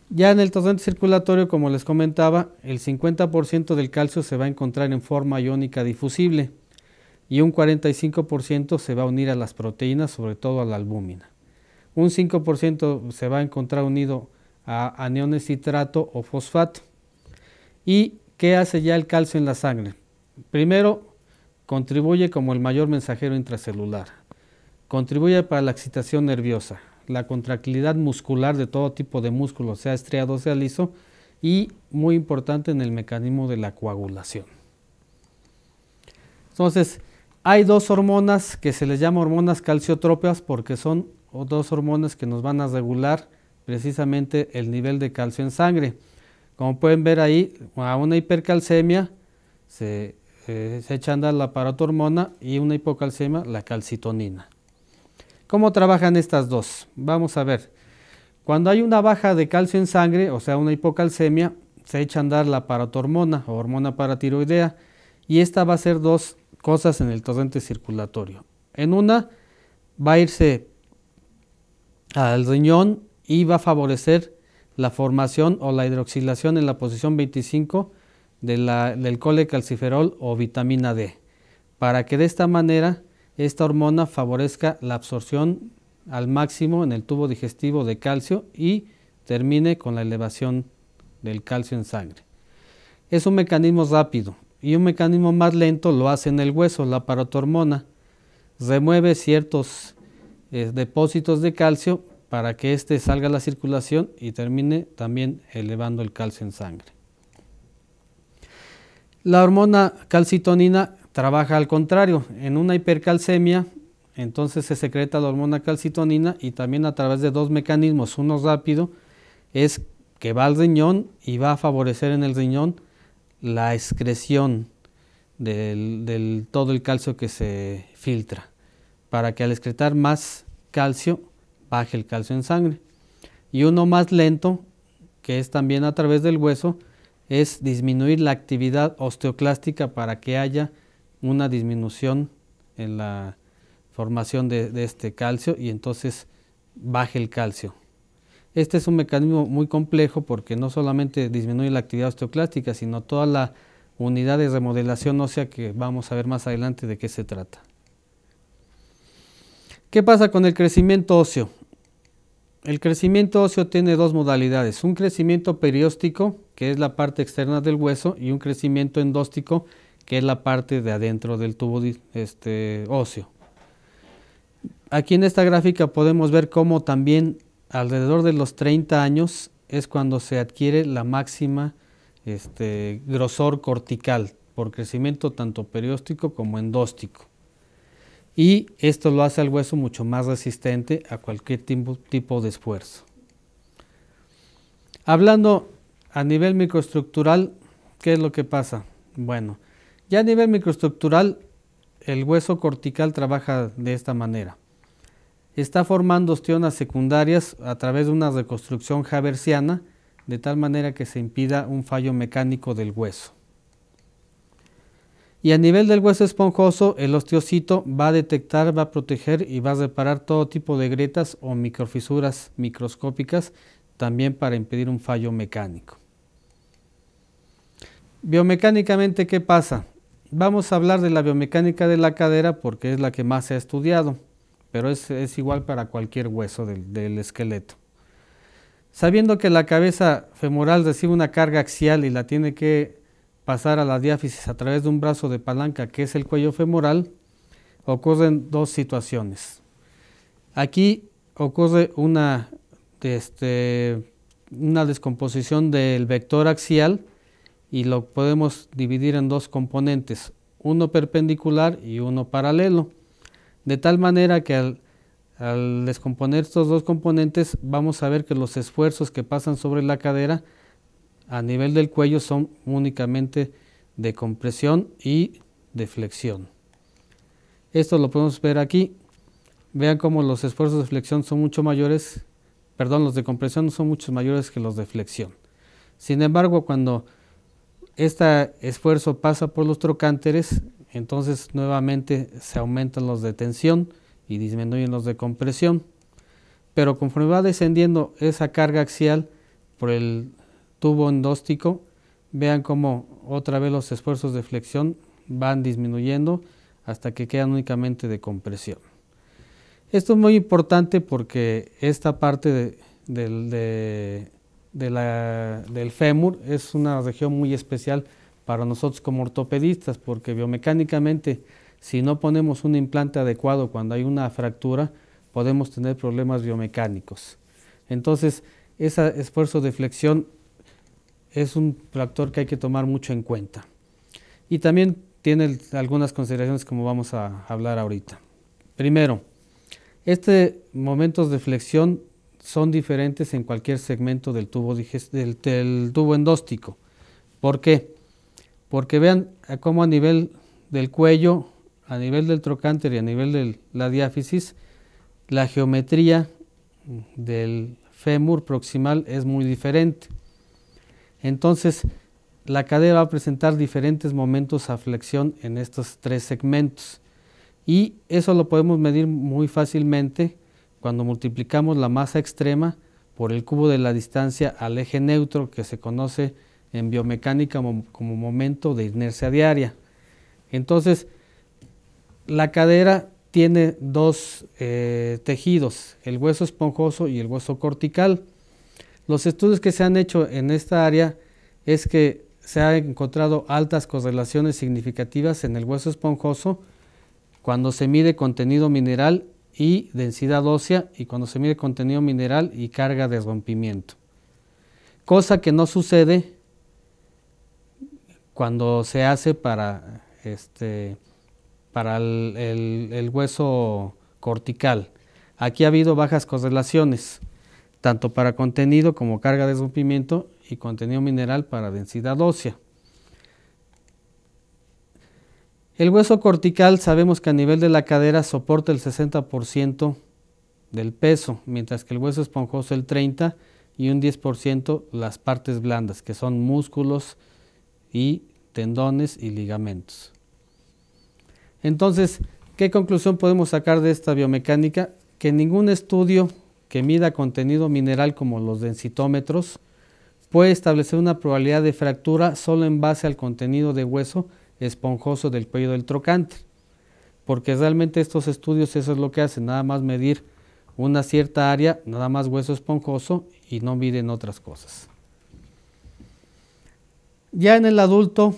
Ya en el torrente circulatorio, como les comentaba, el 50% del calcio se va a encontrar en forma iónica difusible y un 45% se va a unir a las proteínas, sobre todo a la albúmina. Un 5% se va a encontrar unido a aniones citrato o fosfato. ¿Y qué hace ya el calcio en la sangre? Primero, contribuye como el mayor mensajero intracelular. Contribuye para la excitación nerviosa, la contractilidad muscular de todo tipo de músculo, sea estriado o sea liso, y muy importante en el mecanismo de la coagulación. Entonces, hay dos hormonas que se les llama hormonas calciotrópicas porque son dos hormonas que nos van a regular precisamente el nivel de calcio en sangre. Como pueden ver ahí, a una hipercalcemia se echa a andar la paratormona y una hipocalcemia la calcitonina. ¿Cómo trabajan estas dos? Vamos a ver. Cuando hay una baja de calcio en sangre, o sea una hipocalcemia, se echa a andar la paratormona o hormona paratiroidea y esta va a hacer dos cosas en el torrente circulatorio. En una va a irse al riñón y va a favorecer la formación o la hidroxilación en la posición 25 del colecalciferol o vitamina D, para que de esta manera esta hormona favorezca la absorción al máximo en el tubo digestivo de calcio y termine con la elevación del calcio en sangre. Es un mecanismo rápido y un mecanismo más lento lo hace en el hueso. La paratormona remueve ciertos depósitos de calcio para que éste salga a la circulación y termine también elevando el calcio en sangre. La hormona calcitonina trabaja al contrario. En una hipercalcemia, entonces se secreta la hormona calcitonina y también a través de dos mecanismos. Uno rápido es que va al riñón y va a favorecer en el riñón la excreción del todo el calcio que se filtra, para que al excretar más calcio baje el calcio en sangre. Y uno más lento, que es también a través del hueso, es disminuir la actividad osteoclástica para que haya una disminución en la formación de este calcio y entonces baje el calcio. Este es un mecanismo muy complejo porque no solamente disminuye la actividad osteoclástica, sino toda la unidad de remodelación ósea que vamos a ver más adelante de qué se trata. ¿Qué pasa con el crecimiento óseo? El crecimiento óseo tiene dos modalidades, un crecimiento perióstico, que es la parte externa del hueso, y un crecimiento endóstico, que es la parte de adentro del tubo óseo. Aquí en esta gráfica podemos ver cómo también alrededor de los 30 años es cuando se adquiere la máxima grosor cortical, por crecimiento tanto perióstico como endóstico. Y esto lo hace al hueso mucho más resistente a cualquier tipo de esfuerzo. Hablando a nivel microestructural, ¿qué es lo que pasa? Bueno, ya a nivel microestructural, el hueso cortical trabaja de esta manera. Está formando ostionas secundarias a través de una reconstrucción haversiana, de tal manera que se impida un fallo mecánico del hueso. Y a nivel del hueso esponjoso, el osteocito va a detectar, va a proteger y va a reparar todo tipo de grietas o microfisuras microscópicas, también para impedir un fallo mecánico. Biomecánicamente, ¿qué pasa? Vamos a hablar de la biomecánica de la cadera porque es la que más se ha estudiado, pero es igual para cualquier hueso del esqueleto. Sabiendo que la cabeza femoral recibe una carga axial y la tiene que pasar a la diáfisis a través de un brazo de palanca que es el cuello femoral, ocurren dos situaciones. Aquí ocurre una descomposición del vector axial y lo podemos dividir en dos componentes, uno perpendicular y uno paralelo, de tal manera que al descomponer estos dos componentes vamos a ver que los esfuerzos que pasan sobre la cadera a nivel del cuello son únicamente de compresión y de flexión. Esto lo podemos ver aquí. Vean cómo los esfuerzos de flexión son mucho mayores, los de compresión son mucho mayores que los de flexión. Sin embargo, cuando este esfuerzo pasa por los trocánteres, entonces nuevamente se aumentan los de tensión y disminuyen los de compresión. Pero conforme va descendiendo esa carga axial, por el tubo endóstico, vean cómo otra vez los esfuerzos de flexión van disminuyendo hasta que quedan únicamente de compresión. Esto es muy importante porque esta parte del fémur es una región muy especial para nosotros como ortopedistas, porque biomecánicamente, si no ponemos un implante adecuado cuando hay una fractura, podemos tener problemas biomecánicos. Entonces, ese esfuerzo de flexión es un factor que hay que tomar mucho en cuenta. Y también tiene algunas consideraciones como vamos a hablar ahorita. Primero, estos momentos de flexión son diferentes en cualquier segmento del tubo endóstico. ¿Por qué? Porque vean cómo a nivel del cuello, a nivel del trocánter y a nivel de la diáfisis, la geometría del fémur proximal es muy diferente. Entonces, la cadera va a presentar diferentes momentos a flexión en estos tres segmentos. Y eso lo podemos medir muy fácilmente cuando multiplicamos la masa extrema por el cubo de la distancia al eje neutro, que se conoce en biomecánica como momento de inercia diaria. Entonces, la cadera tiene dos tejidos, el hueso esponjoso y el hueso cortical. Los estudios que se han hecho en esta área es que se han encontrado altas correlaciones significativas en el hueso esponjoso cuando se mide contenido mineral y densidad ósea, y cuando se mide contenido mineral y carga de rompimiento. Cosa que no sucede cuando se hace para el hueso cortical. Aquí ha habido bajas correlaciones, tanto para contenido como carga de rompimiento y contenido mineral para densidad ósea. El hueso cortical sabemos que a nivel de la cadera soporta el 60% del peso, mientras que el hueso esponjoso el 30% y un 10% las partes blandas, que son músculos y tendones y ligamentos. Entonces, ¿qué conclusión podemos sacar de esta biomecánica? Que ningún estudio que mida contenido mineral como los densitómetros puede establecer una probabilidad de fractura solo en base al contenido de hueso esponjoso del cuello del trocánter, porque realmente estos estudios eso es lo que hacen, nada más medir una cierta área, nada más hueso esponjoso, y no miden otras cosas. Ya en el adulto,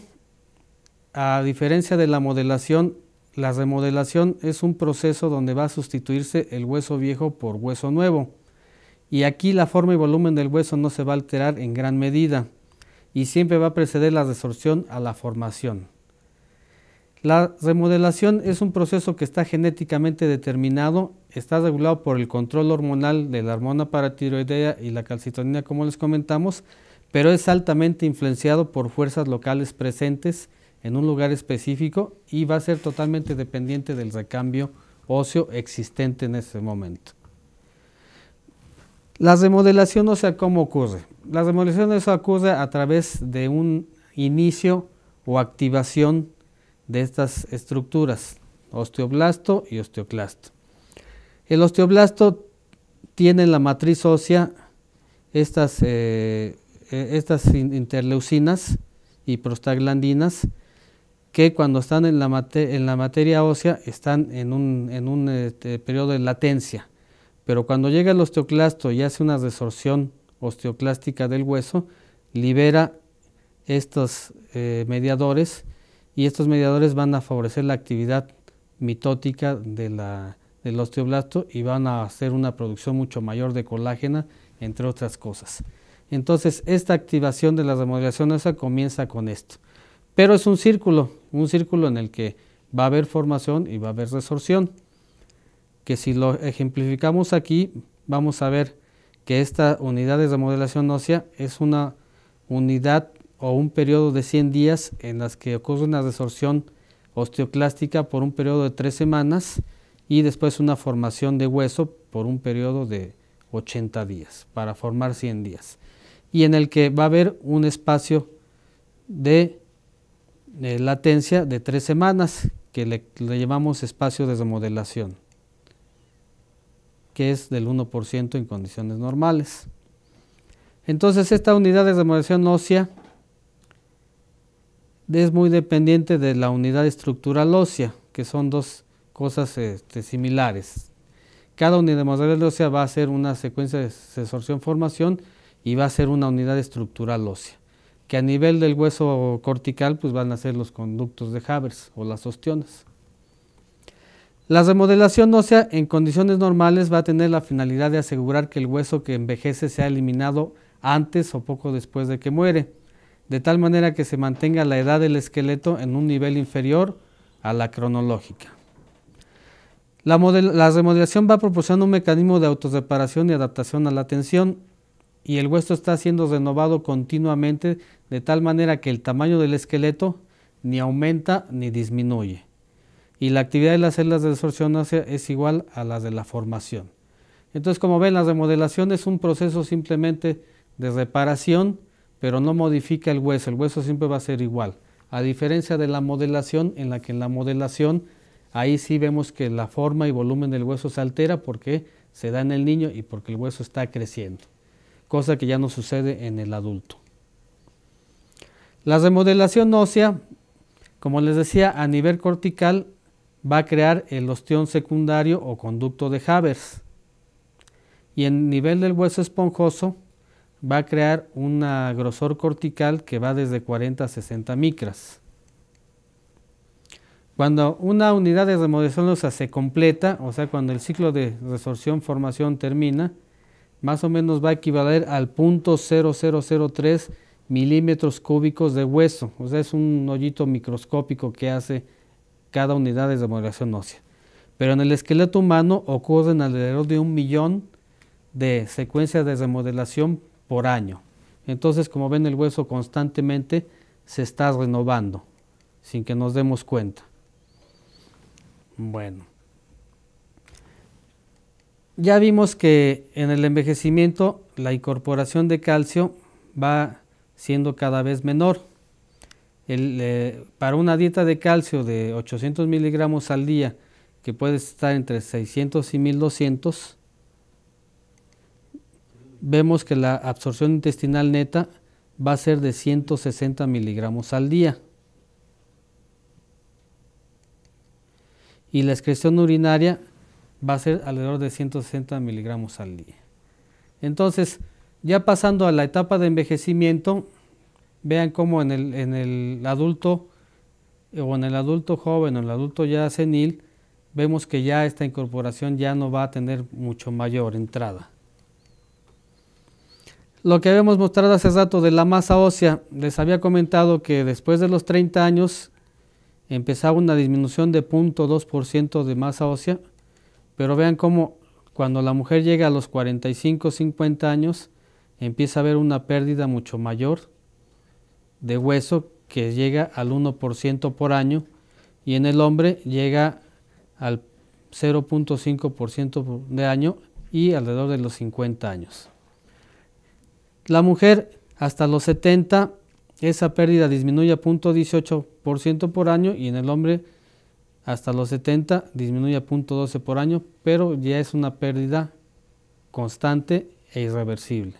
a diferencia de la modelación, la remodelación es un proceso donde va a sustituirse el hueso viejo por hueso nuevo, y aquí la forma y volumen del hueso no se va a alterar en gran medida, y siempre va a preceder la resorción a la formación. La remodelación es un proceso que está genéticamente determinado, está regulado por el control hormonal de la hormona paratiroidea y la calcitonina, como les comentamos, pero es altamente influenciado por fuerzas locales presentes en un lugar específico y va a ser totalmente dependiente del recambio óseo existente en ese momento. La remodelación ósea, ¿cómo ocurre? La remodelación ósea ocurre a través de un inicio o activación de estas estructuras, osteoblasto y osteoclasto. El osteoblasto tiene en la matriz ósea estas interleucinas y prostaglandinas que cuando están en la materia ósea están en un periodo de latencia, pero cuando llega el osteoclasto y hace una resorción osteoclástica del hueso, libera estos mediadores, y estos mediadores van a favorecer la actividad mitótica del osteoblasto y van a hacer una producción mucho mayor de colágeno, entre otras cosas. Entonces, esta activación de la remodelación ósea comienza con esto. Pero es un círculo en el que va a haber formación y va a haber resorción, que si lo ejemplificamos aquí, vamos a ver que esta unidad de remodelación ósea es una unidad o un periodo de 100 días en las que ocurre una resorción osteoclástica por un periodo de 3 semanas y después una formación de hueso por un periodo de 80 días para formar 100 días, y en el que va a haber un espacio de latencia de 3 semanas que le llamamos espacio de remodelación, que es del 1% en condiciones normales. Entonces esta unidad de remodelación ósea es muy dependiente de la unidad estructural ósea, que son dos cosas similares. Cada unidad de remodelación ósea va a ser una secuencia de resorción-formación y va a ser una unidad estructural ósea, que a nivel del hueso cortical pues van a ser los conductos de Havers o las ostiones. La remodelación ósea en condiciones normales va a tener la finalidad de asegurar que el hueso que envejece sea eliminado antes o poco después de que muere, de tal manera que se mantenga la edad del esqueleto en un nivel inferior a la cronológica. La remodelación va proporcionando un mecanismo de autorreparación y adaptación a la tensión, y el hueso está siendo renovado continuamente de tal manera que el tamaño del esqueleto ni aumenta ni disminuye, y la actividad de las células de resorción ósea es igual a la de la formación. Entonces, como ven, la remodelación es un proceso simplemente de reparación, pero no modifica el hueso siempre va a ser igual, a diferencia de la modelación, en la que en la modelación ahí sí vemos que la forma y volumen del hueso se altera porque se da en el niño y porque el hueso está creciendo, cosa que ya no sucede en el adulto. La remodelación ósea, como les decía, a nivel cortical va a crear el ostión secundario o conducto de Havers, y en nivel del hueso esponjoso va a crear un grosor cortical que va desde 40 a 60 micras. Cuando una unidad de remodelación ósea se completa, o sea, cuando el ciclo de resorción-formación termina, más o menos va a equivaler al 0.0003 milímetros cúbicos de hueso, o sea, es un hoyito microscópico que hace cada unidad de remodelación ósea. Pero en el esqueleto humano ocurren alrededor de 1 millón de secuencias de remodelación por año. Entonces, como ven, el hueso constantemente se está renovando sin que nos demos cuenta. Bueno, ya vimos que en el envejecimiento la incorporación de calcio va siendo cada vez menor. Para una dieta de calcio de 800 miligramos al día, que puede estar entre 600 y 1200, vemos que la absorción intestinal neta va a ser de 160 miligramos al día. Y la excreción urinaria va a ser alrededor de 160 miligramos al día. Entonces, ya pasando a la etapa de envejecimiento, vean cómo en el adulto o en el adulto joven o en el adulto ya senil, vemos que ya esta incorporación ya no va a tener mucho mayor entrada. Lo que habíamos mostrado hace rato de la masa ósea, les había comentado que después de los 30 años empezaba una disminución de 0.2% de masa ósea, pero vean cómo cuando la mujer llega a los 45 o 50 años empieza a haber una pérdida mucho mayor de hueso, que llega al 1% por año, y en el hombre llega al 0.5% de año y alrededor de los 50 años. La mujer hasta los 70, esa pérdida disminuye a 0.18% por año, y en el hombre hasta los 70 disminuye a 0.12 por año, pero ya es una pérdida constante e irreversible.